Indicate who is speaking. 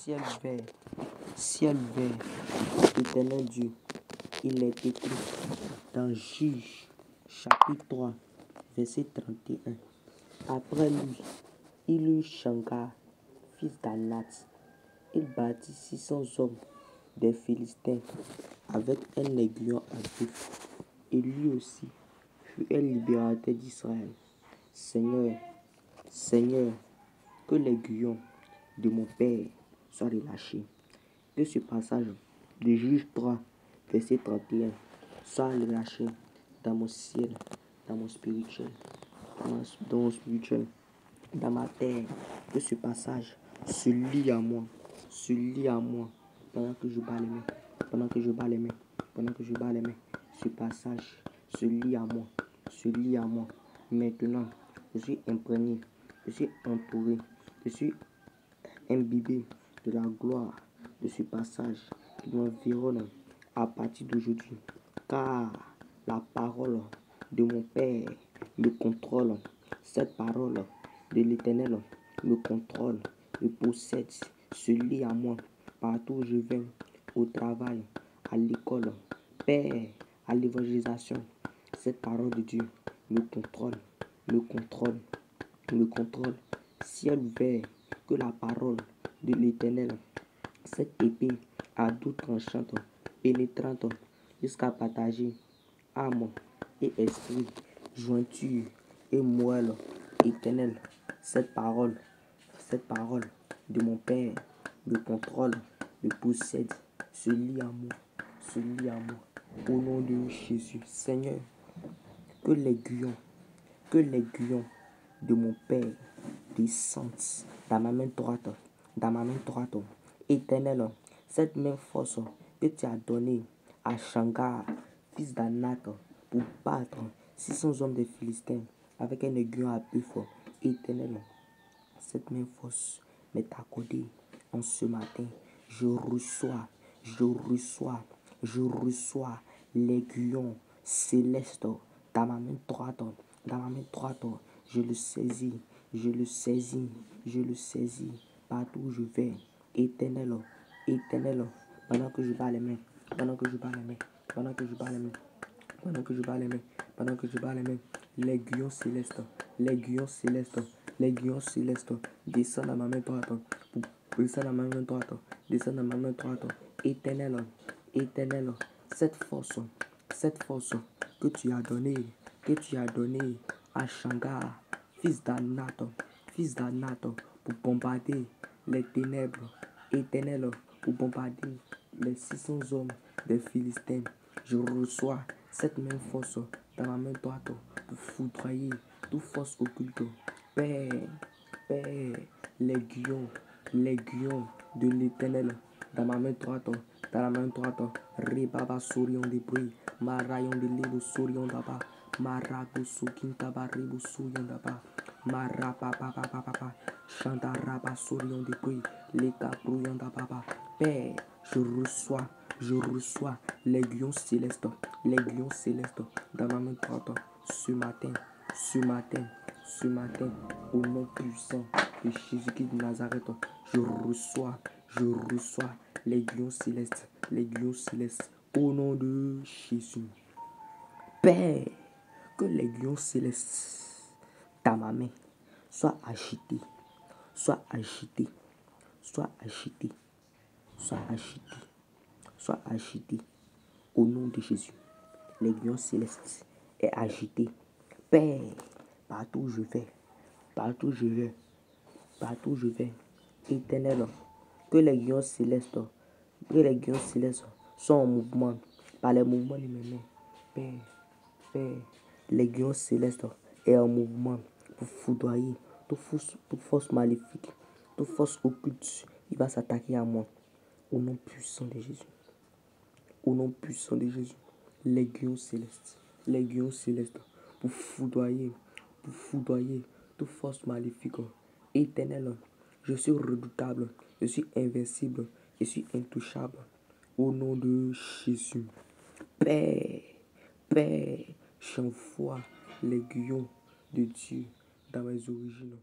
Speaker 1: ciel vert, éternel Dieu, il est écrit dans Juge, chapitre 3, verset 31. Après lui, il eut Shamgar, fils d'Anath. Il bâtit 600 hommes des Philistins avec un aiguillon à vif. Et lui aussi fut un libérateur d'Israël. Seigneur, Seigneur, que l'aiguillon de mon père soit relâché. Que ce passage de Juge 3, verset 31, soit relâché dans mon ciel, dans mon spirituel, dans ma terre. Que ce passage se lie à moi, pendant que je bats les mains, Ce passage se lie à moi, Maintenant, je suis imprégné, je suis entouré, je suis imbibé de la gloire de ce passage qui m'environne à partir d'aujourd'hui. Car la parole de mon Père me contrôle. Cette parole de l'Éternel me contrôle, me possède, se lie à moi partout où je vais, au travail, à l'école, Père, à l'évangélisation. Cette parole de Dieu me contrôle, me contrôle, me contrôle. Ciel ouvert, que la parole de l'Éternel, cette épée à double tranchante, pénétrante, jusqu'à partager âme et esprit, jointure et moelle, Éternel, cette parole de mon Père me contrôle, me possède, se lie à moi, au nom de Jésus. Seigneur, que l'aiguillon de mon Père descende dans ma main droite, Éternel, cette même force que tu as donnée à Shamgar, fils d'Anath, pour battre 600 hommes des Philistins avec un aiguillon à buff, Éternel, cette même force m'est accordée en ce matin. Je reçois l'aiguillon céleste dans ma main droite, je le saisis, partout où je vais, Éternel, pendant que je bats les mains, l'aiguillon céleste, descend dans ma main droite, Éternel, cette force que tu as donnée, à Shamgar, fils d'Anath, pour bombarder les ténèbres, Éternel, pour bombarder les 600 hommes des Philistins. Je reçois cette même force dans ma main droite pour foudroyer toute force occulte. Père, l'aiguillon de l'Éternel dans ma main droite, Ribaba sourion de bruit, Marayon de libo sourion d'aba, Marago soukintaba ribo sourion d'aba, Marapapapapapa, Chandaraba sourion de bruit, Leka brouillon d'aba. Père, je reçois l'aiguillon céleste dans ma main droite ce matin, au nom puissant de Jésus-Christ de Nazareth. Je reçois l'aiguillon céleste, au nom de Jésus. Père, que l'aiguillon céleste dans ma main soit agité, au nom de Jésus. L'aiguillon céleste est agité. Père, partout où je vais, Éternel, que l'aiguillon céleste soit en mouvement par les mouvements de mes mains. Père, l'aiguillon céleste est en mouvement pour foudroyer toute force maléfique, toute force occulte. Il va s'attaquer à moi. Au nom puissant de Jésus. L'aiguillon céleste pour foudroyer toute force maléfique. Éternel, je suis redoutable, je suis invincible, je suis intouchable. Au nom de Jésus. Père, j'envoie l'aiguillon de Dieu dans mes origines.